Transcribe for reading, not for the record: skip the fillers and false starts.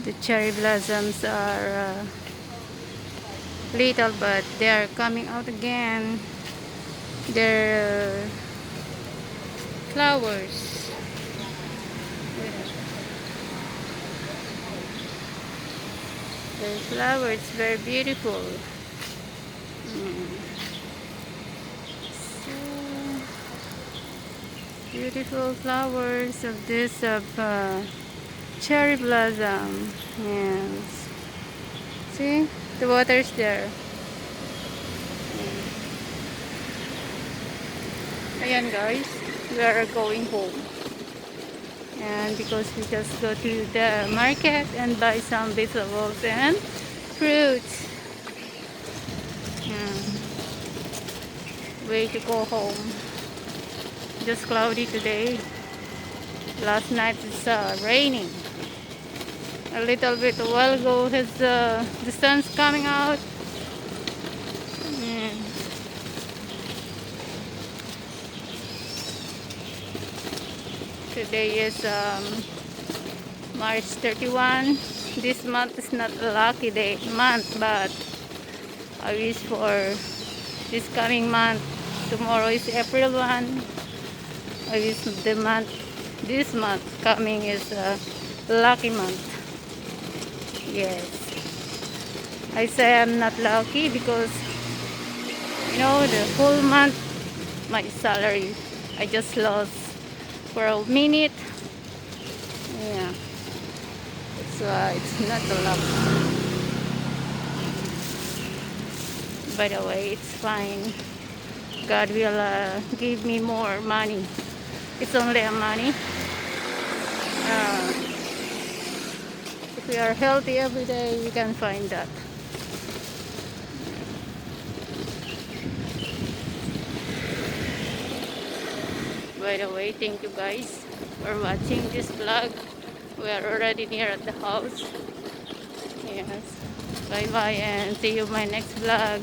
The cherry blossoms are little, but they are coming out again. They're flowers. The flowers very beautiful. Mm. So beautiful flowers of this cherry blossom. Yes. See, the water's there. Ayan guys, we are going home. And because we just go to the market and buy some vegetables and fruits. Yeah. Way to go home. Just cloudy today. Last night it's raining. A little bit a while ago the sun's coming out. Yeah. Today is March 31. This month is not a lucky month, but I wish for this coming month. Tomorrow is April 1. I wish this month coming is a lucky month. Yes. I say I'm not lucky because, the whole month, my salary, I just lost for a minute. Yeah. That's why it's not a luck. By the way, it's fine. God will give me more money. It's only a money. If we are healthy every day, we can find that. By the way, thank you guys for watching this vlog. We are already near at the house. Yes. Bye bye and see you in my next vlog.